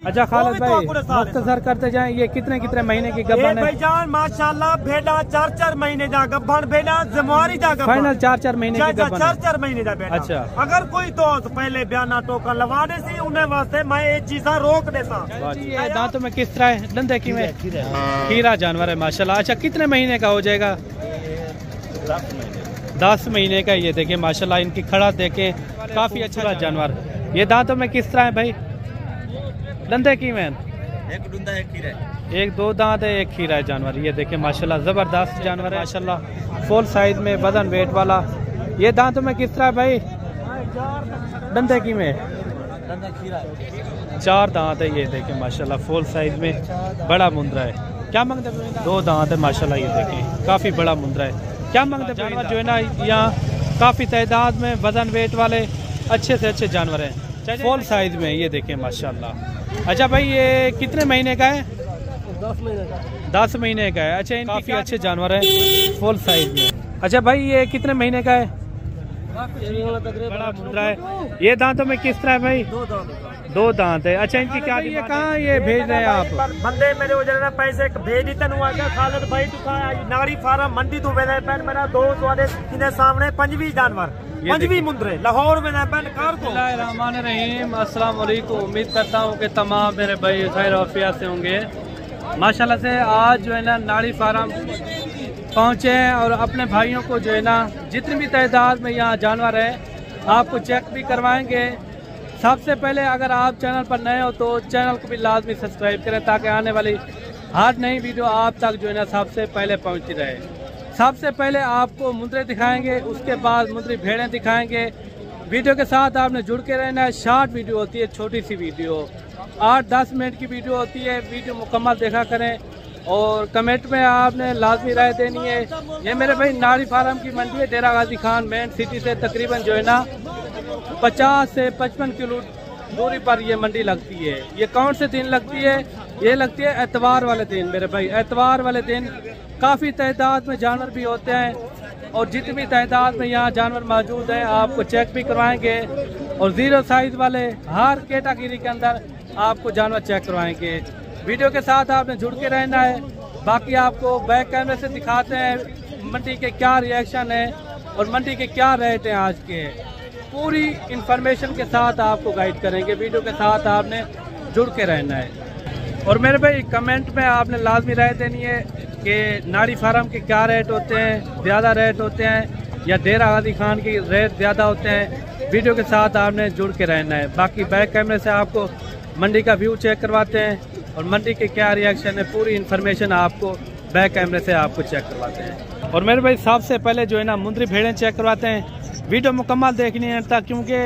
अच्छा खालिद भाई मुख्तसर करते जाएं, ये कितने कितने महीने की गब्बन है भाईजान? माशाल्लाह भेड़ा 4-4 महीने जा गब्बन, भेड़ा जमुआरी जा गब्बन, फाइनल 4-4 महीने की गब्बन, 4-4 महीने जा भेड़ा। अच्छा, अगर कोई दोस्त पहले बयाना टोका लगा दे सी उन्हें वास्ते मैं ये चीज़ा रोक देता। ये दांतों में किस तरह है? दंदे की में खीरा जानवर है माशाल्लाह। अच्छा कितने महीने का हो जाएगा? 10 महीने का। ये देखें माशाल्लाह, इनकी खड़ा देखें, काफी अच्छा जानवर। ये दांतों में किस तरह है भाई? दंदे की में एक डुंदा एक खीरा है, एक 2 दांत है, एक खीरा है जानवर। ये देखें माशाल्लाह जबरदस्त जानवर है माशाल्लाह, फुल साइज में वजन वेट वाला। ये दांतों में किस तरह है भाई? दंदे की में 4 दांत है। ये देखें माशाल्लाह फुल साइज में, बड़ा मुंद्रा है। क्या मांगते हैं? 2 दांत है माशाल्लाह। ये देखें काफी बड़ा मुंद्रा है। क्या मांगते हैं? जानवर जो है ना यहाँ काफी तादाद में वजन वेट वाले अच्छे से अच्छे जानवर हैं, फुल साइज में। ये देखें माशाल्लाह। अच्छा भाई ये कितने महीने का है? 10 महीने का। 10 महीने का है। अच्छा काफी अच्छे जानवर है, फुल साइज में। अच्छा भाई ये कितने महीने का है? बड़ा मुंद्रा है। ये दांतों में किस तरह है भाई? 2 दांत है। अच्छा इनकी क्या? ये कहाँ ये भेज रहे हैं आप? बंदे मेरे उजरना पैसे भेज देते खालिद भाई तू नारी फार्म मंडी तू वेदे पेन मेरा दोस्त वाले इन्हें सामने 25 जानवर 25 मुंद्रे लाहौर में पेन कार को। बिस्मिल्लाहिर्रहमानिर्रहीम, अस्सलाम वालेकुम। उम्मीद करता हूँ कि तमाम मेरे भाई खैर आफियत से होंगे माशाल्लाह से। आज जो है ना नारी फार्म पहुँचे हैं और अपने भाइयों को जो है ना जितनी भी तादाद में यहाँ जानवर है आपको चेक भी करवाएंगे। सबसे पहले अगर आप चैनल पर नए हो तो चैनल को भी लाजमी सब्सक्राइब करें ताकि आने वाली हर नई वीडियो आप तक जो है ना सबसे पहले पहुंचती रहे। सबसे पहले आपको मुंद्रे दिखाएंगे, उसके बाद मुंद्री भेड़ें दिखाएंगे। वीडियो के साथ आपने जुड़ के रहना है। शॉर्ट वीडियो होती है, छोटी सी वीडियो 8-10 मिनट की वीडियो होती है। वीडियो मुकम्मल देखा करें और कमेंट में आपने लाजमी राय देनी है। ये मेरे भाई नारी फार्म की मंडी है, डेरा गाजी खान मेन सिटी से तकरीबन जो है ना 50 से 55 किलो दूरी पर ये मंडी लगती है। ये कौन से दिन लगती है? ये लगती है एतवार वाले दिन मेरे भाई। एतवार वाले दिन काफ़ी तादाद में जानवर भी होते हैं और जितनी तादाद में यहाँ जानवर मौजूद हैं आपको चेक भी करवाएंगे और 0 साइज वाले हर कैटेगरी के अंदर आपको जानवर चेक करवाएंगे। वीडियो के साथ आपने जुड़ के रहना है। बाकी आपको बैक कैमरे से दिखाते हैं मंडी के क्या रिएक्शन है और मंडी के क्या रेट हैं आज के। पूरी इंफॉर्मेशन के साथ आपको गाइड करेंगे। वीडियो के साथ आपने जुड़ के रहना है और मेरे भाई कमेंट में आपने लाजमी राय देनी है कि नारी फार्म के क्या रेट होते हैं, ज़्यादा रेट होते हैं या डेरा गाजी खान के रेट ज़्यादा होते हैं। वीडियो के साथ आपने जुड़ के रहना है। बाकी बैक कैमरे से आपको मंडी का व्यू चेक करवाते हैं और मंडी के क्या रिएक्शन है पूरी इन्फॉर्मेशन आपको बैक कैमरे से आपको चेक करवाते हैं। और मेरे भाई सबसे पहले जो है ना मुंद्री भेड़ें चेक करवाते हैं। वीडियो मुकम्मल देखनी है क्योंकि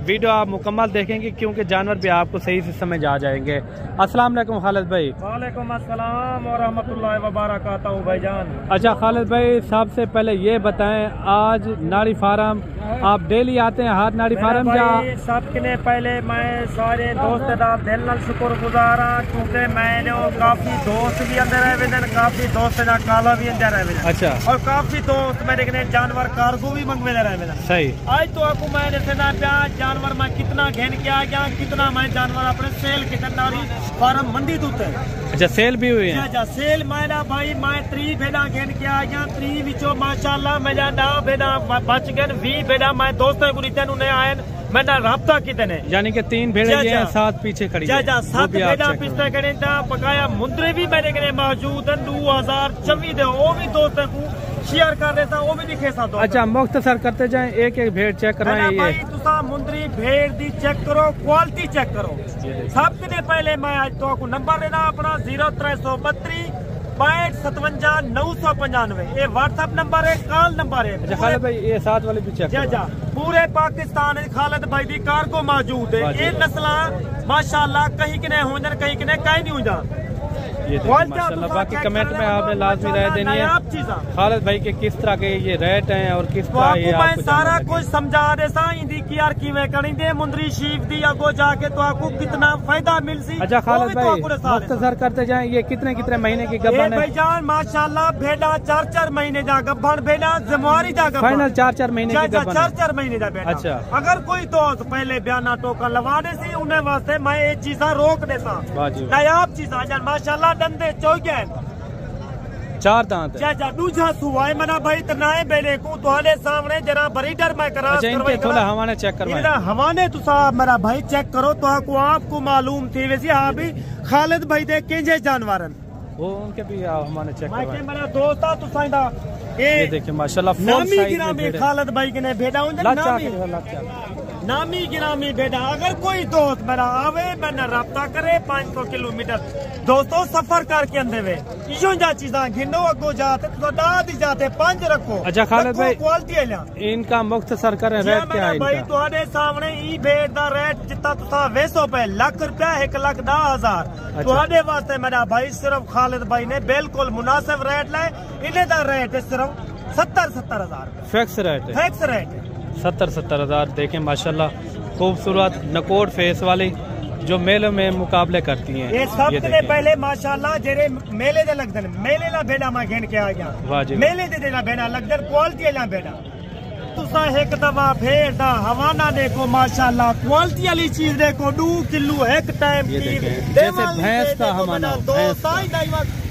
वीडियो आप मुकम्मल देखेंगे क्योंकि जानवर भी आपको सही से समझ आ जाएंगे। अस्सलाम वालेकुम खालिद भाई। वालेकुम अस्सलाम व रहमतुल्लाहि व बरकातहू भाईजान। अच्छा खालिद भाई सबसे पहले ये बताएं आज नारी फार्म आप डेली आते हैं हर नारी फार्म जा? सबके पहले मैं सारे दोस्त का दिल नाल शुक्रगुजार हाँ क्योंकि मैंने काफी दोस्त भी अंदर आए, काफी दोस्त ना काला भी अंदर आए। अच्छा। और काफी दोस्त मेरे जानवर कार्गो भी मंगवे रहे। सही। आज तो आपको मैं दसना प्या जानवर मैं कितना घेन के आ गया, कितना मैं जानवर अपने सेल कितना नारी फार्म मंडी दूते। अच्छा सेल भी हुई है? अच्छा सेल मेरा भाई मैं 3 भेड़ा घेन के आ गया। 3 विचो माशाल्लाह मेरा 9 भेड़ा बच गए। 20 भेड़ा मैं दोस्तों को नीचे उन्हें आए मैंने राब्ता कितने यानी कि 3 भेड़े हैं 7 पीछे खड़ी है। 7 भेड़ा पीछे खड़े बकाया मुंद्रे भी मेरे के मौजूद है 2024 दे वो भी दोस्तों को शेयर कर देता वो भी दिखे सा। अच्छा मुख्तसर करते जाएं, एक एक भेड़ चेक करवाएं। ये तुसा मुंद्री भेड़ दी चेक करो, क्वालिटी चेक करो। सबसे पहले मैं आज तो आपको नंबर देना अपना 0332 65 995 ये व्हाट्सएप नंबर है, कॉल नंबर है। अच्छा खालिद भाई ये 7 वाले भी चेक जा पूरे पाकिस्तान खालिद भाई दी कार्गो मौजूद है। ये नस्ल माशाल्लाह कहीं कि नहीं हो जान, कहीं कि नहीं कहीं नहीं हो जान। ये माशाल्लाह। बाकी कमेंट में आपने लाजमी राय देनी है खालिद भाई के किस तरह के ये रेट हैं और किस तरह ये आपको सारा कुछ समझा दे इंदी की यार किवें करनी दे मुंदरी शीफ दी अगो जाके तो आपको कितना फायदा मिल सी। अच्छा खालिद भाई मुख्तसर करते जाएं, ये कितने कितने महीने की गब्बन है? भाईजान माशाल्लाह भेड़ा 4-4 महीने जा गब्बन भेड़ा जमुआरी जा गब्बन फाइनल 4-4 महीने की गब्बन 4-4 महीने जा भेड़ा। अच्छा अगर कोई दोस्त पहले बयाना टोकन लगा दे सी उन्हें वास्ते मैं ये चीजा रोक देता नायाब चीजा जान माशाल्लाह दंदे चौगन 4 दांत है जा दूजा सुवाए मना भाई तनाए बेले को तुम्हारे सामने जरा ब्रीडर मैं करा। अच्छा इनके थोड़ा हवाने चेक करवाएं। हवाने तुसा मेरा भाई चेक करो तो आपको मालूम थी वैसे हाँ भी खालिद भाई दे केंजे जानवरन वो उनके भी हमारे चेक करवाएं। मेरा दोस्त था तुसा ये देखिए माशाल्लाह नामी गिरामी खालिद भाई के ने भेड़ा नामी गिरामी भेड़ा। अगर कोई दोस्त मेरा आवे मैंने रब्ता करे 500 किलोमीटर दोस्तों सफर करके अंदे वे इयो जा चीजा गिनो अगो जाते तो दाद जाते 5 रखो। अच्छा खालिद भाई क्वालिटी इनका मुख्तसर करें रेट क्या है भाई तुम्हारे सामने ई भेड़ दा रेट जितना तुसा वेसो पे लाख रुपया 1,10,000 तुम्हारे वास्ते मेरा भाई सिर्फ खालिद भाई ने बिल्कुल मुनासिब रेट लाए। इन्हें दा रेट सिर्फ 70,000 फिक्स रेट है। फिक्स रेट 70,000 देखें माशाल्लाह खूबसूरत नकोड़ फेस वाली जो मेले में मुकाबले करती हैं। ये सबसे पहले माशाल्लाह जेरे मेले दे लगदन मेले ला बेड़ा मैं घेन के आ गया मेले दे देना बेड़ा लगदन क्वालिटी ला बेड़ा तुसा एक दफा भेड़ दा हवाना देखो माशाल्लाह क्वालिटी वाली चीज देखो 2 किलो एक टाइम की जैसे भैंस का हवाना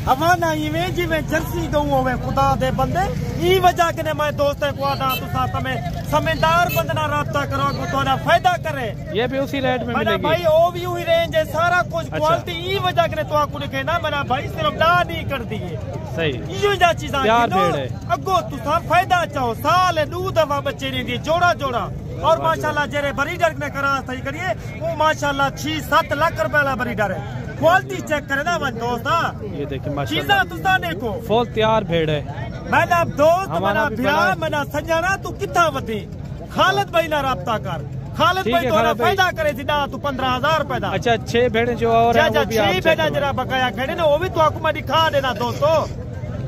हवाना इवें जिवें जर्सी गऊ होवे खुदा दे बंदे ई वजह के मैं दोस्त को आदा तुसा तमें समझदार बंदना राब्ता करो को तोड़ा फायदा करे। ये भी उसी रेट में मिलेगी भाई ओ भी हुई रेंज है सारा कुछ क्वालिटी ई वजह के तो आपको लिखे ना मेरा भाई सिर्फ ना नहीं कर दी सही इयो जा चीज़ अगो तुसा फायदा चाहो साल 2 दफा बच्चे नहीं दी जोड़ा जोड़ा और माशाल्लाह जेरे ब्रीडर ने करा सही करिए वो माशाल्लाह 6-7 लाख रुपए वाला ब्रीडर है। क्वालिटी चेक करे ना मन दोस्त ये देखिए माशाल्लाह चीज़ा तुसा देखो फुल तैयार भेड़ है। मैंने दोस्त मेरा ब्याह मेरा संजना तू कितना वधी खालिद भाई ना राब्ता कर खालिद भाई तो फायदा करे थी ना तू 15,000 रुपए दा। अच्छा 6 भेड़े जो और है वो भी 6 भेड़ा जरा बकाया खड़े ना वो भी तो आपको मैं दिखा देना दोस्तों।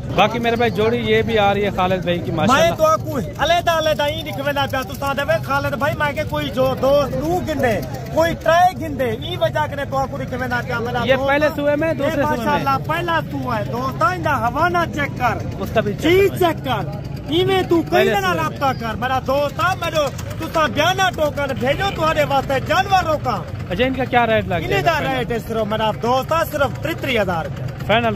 बाकी मेरे भाई जोड़ी ये भी आ रही है खालिद भाई की माशाल्लाह मैं तो आपको अलग-अलग ही दिखवेना पे तू सा देवे खालिद भाई मैं के कोई जो दोस्त तू गिंदे कोई ट्राई गिंदे ई वजह के तो आपको दिखवेना पे मेरा ये पहले सुए में दूसरे सुए में माशाल्लाह पहला तू है दोस्त इंदा हवाना चेक कर उसका भी चीज चेक कर इवें तू कई ना राब्ता कर मेरा दोस्त मेरे तू सा बयाना टोकन भेजो तुम्हारे वास्ते जानवरों का। अच्छा इनका क्या रेट लगेगा? इनका रेट है सिर्फ मेरा दोस्त सिर्फ 33,000 फाइनल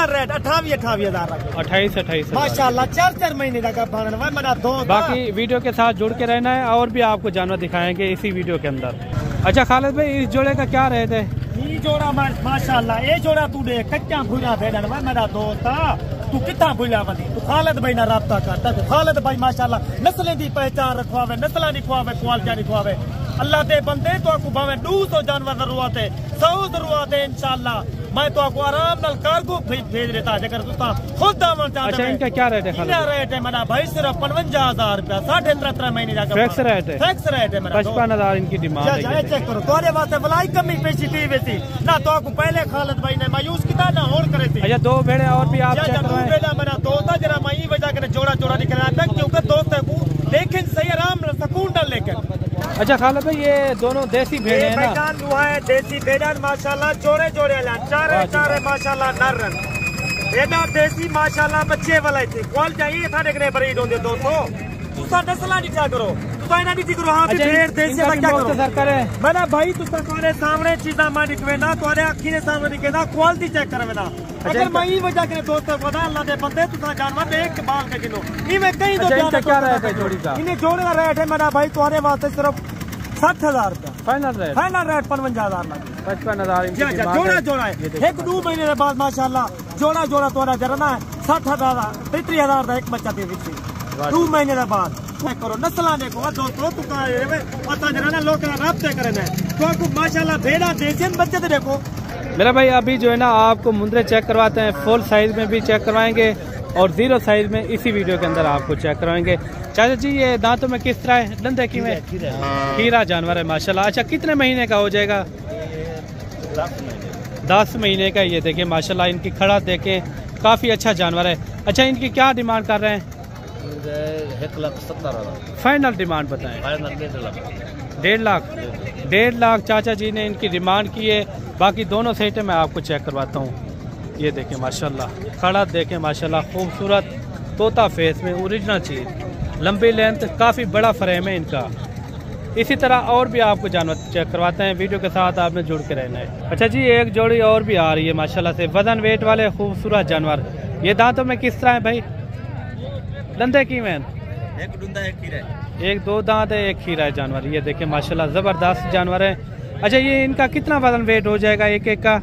रेट 28,000 28 माशाल्लाह 4-4 महीने का मेरा दोस्त। बाकी वीडियो के साथ जुड़ के रहना है और भी आपको जानवर दिखाएंगे इसी वीडियो के अंदर। अच्छा खालिद भाई इस जोड़े का क्या रेट है? ये जोड़ा माशाल्लाह ये जोड़ा तू दे कच्चा भूला भेड़न मेरा दोस्त तू कितना भूला बनी तू खालिद भाई ना राब्ता करता तू खालिद भाई माशाल्लाह नस्लें की पहचान रखवावे नस्ल नहीं खुआवे क्वालिटी नहीं खुआवे अल्लाह दे बंदे तो आपको भावे 200 जानवर जरूरत है 100 जरूरत है इंशाल्लाह मैं तो आपको आराम नाल कार्गो भेज देता अगर तुसा खुद दामन चाहते। अच्छा इनका क्या रेट है? इनका रेट है मेरा भाई सिर्फ 55,000 रुपया 3.5 महीने का फिक्स रेट है। फिक्स रेट है मेरा 55,000 इनकी डिमांड है। चेक करो तुम्हारे वास्ते भलाई कमी पेशी थी वैसी ना तो आपको पहले खालिद भाई ने मायूस किया ना और करे थी। अच्छा 2 भेड़े और भी आप चेक करवाएं। 2 भेड़ा मेरा दोस्त है जरा मैं वजह के जोड़ा जोड़ा निकला था क्योंकि दोस्त है वो लेकिन सही आराम सुकून डाल लेकर। अच्छा खालिद भाई ये दोनों देसी भेड़े हैं ना? है देसी भेड़ा माशाल्लाह जोड़े जोड़े चारे माशाल्लाह नरन एना देसी माशाल्लाह बच्चे वाला थी क्वालिटी चाहिए था देखने ब्रीड होंगे दोस्तों तुसा नस्ला नहीं क्या करो तुसा इना नहीं करो। हां भेड़ देसी का क्या करो मेरा भाई तुसा तुम्हारे सामने चीजा मैं दिखवेना तुम्हारे आंखी ने सामने दिखेना क्वालिटी चेक करवेना अगर मैं ई वजह के दोस्तों को अल्लाह दे बंदे तुसा जानवर देख के बाल के गिनो ई में कहीं तो क्या रेट है जोड़ी का? इन्हें जोड़े का रेट है मेरा भाई तुम्हारे वास्ते सिर्फ 60,000 रुपया फाइनल रेट 55,000 55,000 जोड़ा जोड़ा है 1-2 महीने के बाद माशाल्लाह जोड़ा जोड़ा तुम्हारा जरा ना 60,000 33,000 का एक बच्चा दे दी 2 महीने के बाद करो नस्ला देखो दोस्तों तू पता जरा ना लोग राब्ते करना तो आपको माशाल्लाह भेड़ा देसी बच्चे तो देखो मेरा भाई। अभी जो है ना आपको मुंदरे चेक करवाते हैं फुल साइज में भी चेक करवाएंगे और 0 साइज में इसी वीडियो के अंदर आपको चेक करवाएंगे। चाचा जी ये दांतों में किस तरह है? दंदे की में खीरा जानवर है माशाल्लाह। अच्छा कितने महीने का हो जाएगा? 10 महीने का। ये देखें माशाल्लाह, इनकी खड़ा देखें, काफ़ी अच्छा जानवर है। अच्छा, इनकी क्या डिमांड कर रहे हैं? 1,70,000 फाइनल डिमांड बताएं। 1.5 लाख चाचा जी ने इनकी डिमांड की है। बाकी दोनों सेटें मैं आपको चेक करवाता हूँ। ये देखें माशाल्लाह, खड़ा देखें माशाल्लाह, खूबसूरत तोता फेस में ओरिजिनल चीज़, लंबी लेंथ, काफ़ी बड़ा फ्रेम है इनका। इसी तरह और भी आपको जानवर चेक करवाते हैं। वीडियो के साथ आपने जुड़ के रहना है। अच्छा जी, एक जोड़ी और भी आ रही है माशाल्लाह से, वजन वेट वाले खूबसूरत जानवर। ये दांतों में किस तरह है भाई? दंदे की मैन? एक डुंदा एक खीरा है। एक 2 दांत है, एक खीरा है जानवर। ये देखें माशाल्लाह, ज़बरदस्त जानवर है। अच्छा, ये इनका कितना वजन वेट हो जाएगा एक एक का?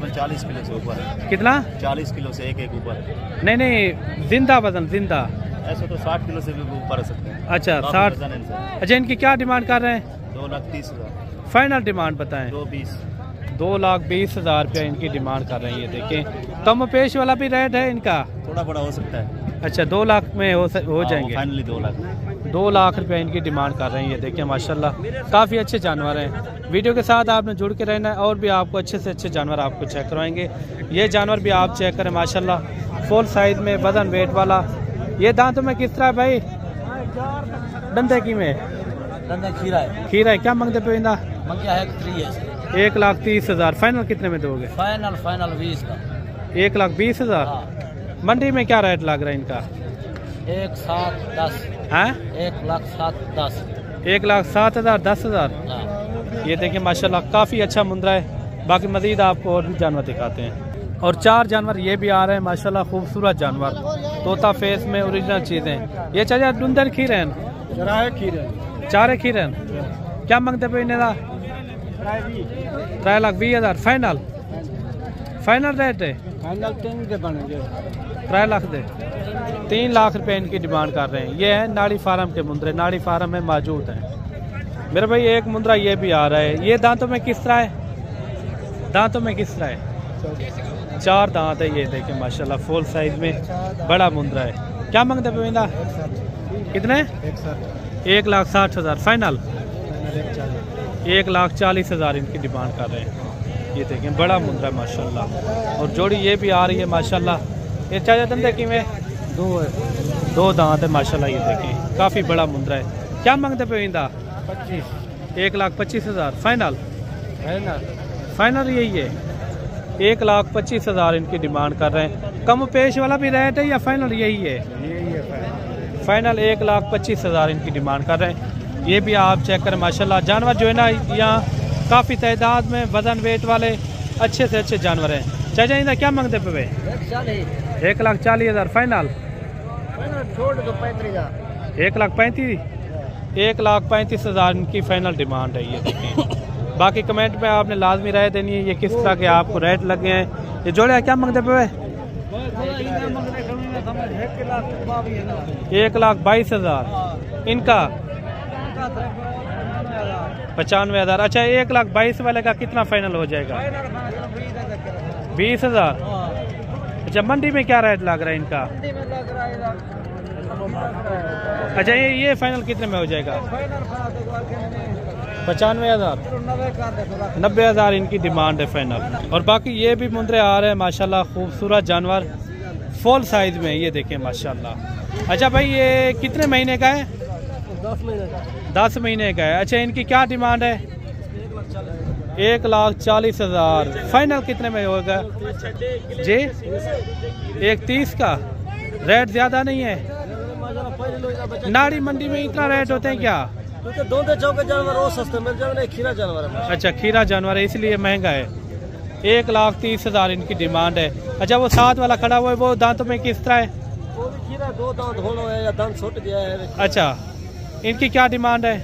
40 किलो से ऊपर। कितना? 40 किलो से एक ऊपर। नहीं, जिंदा वजन, जिंदा ऐसे तो 60 किलो से भी ऊपर हो सकते हैं। अच्छा, 60। अच्छा, इनकी क्या डिमांड कर रहे हैं? 2,30,000। फाइनल डिमांड बताएं। 2,20,000 रुपया इनकी डिमांड कर रहे हैं। ये देखें, कम पेश वाला भी रेट है इनका? थोड़ा बड़ा हो सकता है। अच्छा, 2 लाख में हो जाएंगे। फाइनली 2 लाख। 2 लाख रुपया इनकी डिमांड कर रहे हैं। ये देखिए माशाल्लाह, काफ़ी अच्छे जानवर हैं। वीडियो के साथ आपने जुड़ के रहना है, और भी आपको अच्छे से अच्छे जानवर आपको चेक करवाएंगे। ये जानवर भी आप चेक करें माशाल्लाह, फुल साइज में, वजन वेट वाला। ये दांतों में किस तरह भाई? दंदे की में? डंडा खीरा है। खीरा है। क्या मांगते पे? मंगिया है 1,30,000। फाइनल कितने में दोगे? फाइनल 20 का। 1,20,000। मंडी में क्या रेट लग रहा है इनका? 1,7,10। हैं? 1,7,10। 1,07,000, 10,000। ये देखिए माशाल्लाह, काफ़ी अच्छा मुंद्रा है। बाकी मजीद आपको और भी जानवर दिखाते हैं। और 4 जानवर ये भी आ रहे हैं माशाल्लाह, खूबसूरत जानवर, तोता फेस में, ओरिजिनल चीज़ें। ये चाचा डुंदर खीरन? 4 खीरन। क्या मांगते पे इन्हें? 3,20,000। फाइनल रेट है? 3 लाख दे। 3 लाख रुपए इनकी डिमांड कर रहे हैं। ये है नाड़ी फार्म के मुंद्रे, नाड़ी फार्म में मौजूद हैं मेरे भाई। एक मुंद्रा ये भी आ रहा है। ये दांतों में किस तरह है? 4 दांत है। ये देखें माशाल्लाह, फुल साइज में बड़ा मुंद्रा है। क्या मांगते पे? कितने? 1,60,000। फाइनल 1,40,000 इनकी डिमांड कर रहे हैं। ये देखें, बड़ा मुंद्रा है माशाल्लाह। और जोड़ी ये भी आ रही है माशाल्लाह। ये चाचा धंधे की में? 2 दांत है माशाल्लाह। ये देखें, काफ़ी बड़ा मुंद्रा है। क्या मांगते पे? 1,25,000। फाइनल यही है। 1,25,000 इनकी डिमांड कर रहे हैं। कम पेश वाला भी रेट है या फाइनल यही है? फाइनल 1,25,000 इनकी डिमांड कर रहे हैं। ये भी आप चेक करें माशाल्लाह, जानवर जो है ना यहाँ काफ़ी तादाद में, वजन वेट वाले अच्छे से अच्छे जानवर हैं। चाचा इनका क्या मांगते पे? 1,40,000। फाइनल 1,35,000। 1,35,000 इनकी फाइनल डिमांड है। ये देखें, बाकी कमेंट में आपने लाजमी राय देनी है, ये किस तरह के आपको रेट लगे हैं। ये जोड़े क्या मांगते पे? 1,22,000। इनका 95,000। अच्छा, 1,22,000 वाले का कितना फाइनल हो जाएगा? 20,000। अच्छा, मंडी में क्या रेट लग रहा है इनका? अच्छा, ये फाइनल कितने में हो जाएगा? 95,000। 90,000 इनकी डिमांड है फाइनल। और बाकी ये भी मुंद्रे आ रहे हैं माशाल्लाह, खूबसूरत जानवर, फुल साइज में। ये देखें माशाल्लाह। अच्छा भाई, ये कितने महीने का है? 10 महीने का है। अच्छा, इनकी क्या डिमांड है? 1,40,000। फाइनल कितने में होगा जी? 1,30 का। रेट ज़्यादा नहीं है? नाड़ी मंडी में इतना रेट होते हैं क्या? जानवर और सस्ते मिल जाएंगे। खीरा जानवर है। अच्छा, खीरा जानवर है इसलिए महंगा है। 1,30,000 इनकी डिमांड है। अच्छा, वो साथ वाला खड़ा हुआ है, वो दांतों में किस तरह है? वो भी खीरा 2 दांत होना है या दांत छूट गया है। अच्छा, इनकी क्या डिमांड है?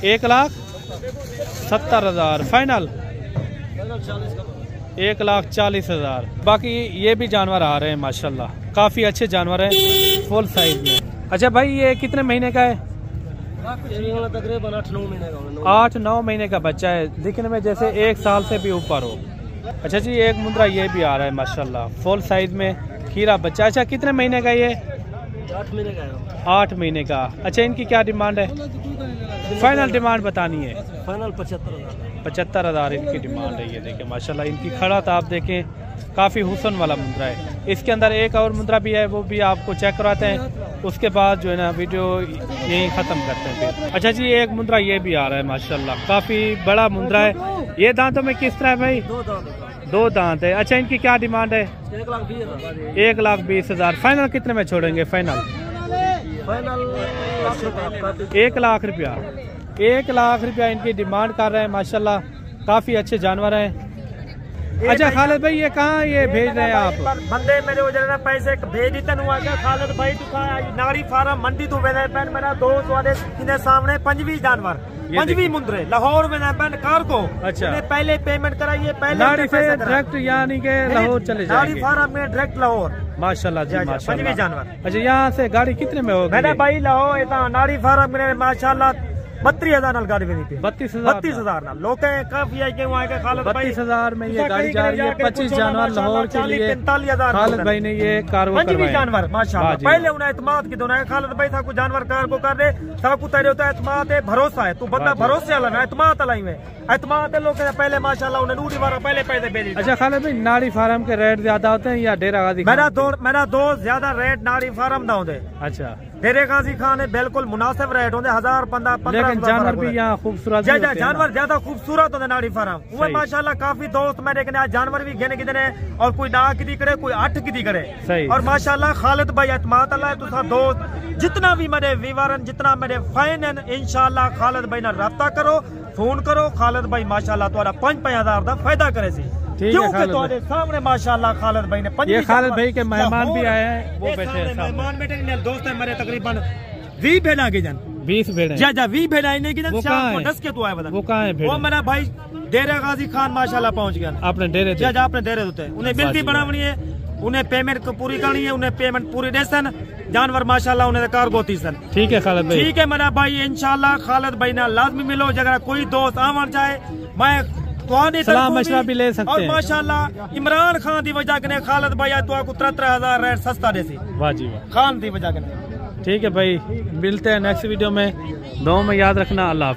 1,70,000। फाइनल 1,40,000। बाकी ये भी जानवर आ रहे हैं माशाल्लाह, काफ़ी अच्छे जानवर हैं, फुल साइज में। अच्छा भाई, ये कितने महीने का है? तकरीबन 8-9 महीने का। 8-9 महीने का बच्चा है, दिखने में जैसे 1 साल से भी ऊपर हो। अच्छा जी, एक मुंद्रा ये भी आ रहा है माशाल्लाह, फुल साइज में, खीरा बच्चा। अच्छा, कितने महीने का ये? 8 महीने का है। 8 महीने का। अच्छा, इनकी क्या डिमांड है? फाइनल डिमांड बतानी है। फाइनल 75,000। 75,000 इनकी डिमांड है। ये देखें माशाल्लाह इनकी खड़ा आप देखें काफ़ी हुसन वाला मुंद्रा है। इसके अंदर एक और मुंद्रा भी है, वो भी आपको चेक करवाते हैं, उसके बाद जो है ना वीडियो यहीं ख़त्म करते हैं फिर। अच्छा जी, एक मुंद्रा ये भी आ रहा है माशाल्लाह, काफ़ी बड़ा मुंद्रा है। ये दांतों में किस तरह है भाई? दो दांत है। अच्छा, इनकी क्या डिमांड है? 1,20,000। फाइनल कितने में छोड़ेंगे? फाइनल 1 लाख रुपया। 1 लाख रुपया इनकी डिमांड कर रहे हैं माशाल्लाह, काफ़ी अच्छे जानवर हैं। अच्छा खालिद भाई, ये कहाँ ये भेज रहे हैं आप? बंदे मेरे वजह पैसे भेज देते खालिद भाई नारी फार्म मंडी तो मेरा दोस्त वाले सामने 25 जानवर 25 मुंद्रे लाहौर में कार्गो। अच्छा, पहले पेमेंट कराइए, पहले नारी से डायरेक्ट यानी के लाहौर चले जाएंगे। नारी फार्म में डायरेक्ट लाहौर माशाल्लाह जी, 25 जानवर। अच्छा, यहाँ से गाड़ी कितने में होगी? मैंने भाई लाहौर नारी फार्म में माशाल्लाह 32,000 गाड़ी बनी थी। 32,000 लोग काफी है कि वहाँ के खालिद भाई 32,000 में ये गाड़ी जा रही है। 25 जानवर लाहौर के लिए 45,000 खालिद भाई ने ये कार्गो करवाया। जानवर माशाल्लाह पहले उन्हें एतमाद की दोनों खालिद भाई था कुछ जानवर कार्गो कर दे सब कुछ तेरे होता है। एतमाद है, भरोसा है, तू बंदा भरोसे वाला है, एतमाद अलाई में एतमाद है। लोग पहले माशाल्लाह उन्हें नूरी बार पहले पैसे भेजे। अच्छा खालिद भाई, नारी फार्म के रेट ज्यादा होते हैं या डेरा गाजी? मेरा दोस्त ज्यादा रेट नारी फार्म दा होते। अच्छा, डेरे गाजी खान है बिल्कुल मुनासिब रेट होते, 1000-15,000। लेकिन जानवर भी यहाँ खूबसूरत जानवर ज्यादा खूबसूरत होते नारी फार्म। वो माशाल्लाह काफी दोस्त मेरे के जानवर भी गिने गिने और कोई 9 की करे, कोई 8 की करे। और माशाल्लाह खालिद भाई एतमाद अल्लाह तुसा दोस्त जितना भी मेरे विवरण जितना मेरे फाइन है इंशाल्लाह खालिद भाई ना राब्ता करो, फोन करो। खालिद भाई माशाल्लाह तुम्हारा 5,000 का फायदा करे सी। क्योंकि सामने माशाल्लाह खालिद भाई ने ये खालिद भाई के मेहमान भी आए हैं, वो बैठे हैं मेहमान बैठे दोस्त है मेरे तकरीबन 20 भेड़ा के जन 20 भेड़ जा 20 भेड़ा इन्हें की 10 के तो आए बता। वो कहाँ है? वो मेरा भाई डेरा गाजी खान माशाल्लाह पहुंच गया अपने डेरे। जा अपने डेरे होते हैं, उन्हें बिल्कुल बनावनी है, उन्हें पेमेंट पूरी करनी है, उन्हें पेमेंट पूरी दे सन जानवर माशाल्लाह उन्हें कार्गो थी सन। ठीक है खालिद भाई, ठीक है मेरा भाई इंशाल्लाह खालिद भाई ना लाजमी मिलो। अगर कोई दोस्त आवन चाहे मैं सलाम मशवरा भी ले सकते हैं। और माशाल्लाह इमरान खान की वजह के खालिद भाई तो 33,000 रेट सस्ता दे सी खान की वजह के। ठीक है भाई, मिलते हैं नेक्स्ट वीडियो में। दुआ में याद रखना। अल्लाह।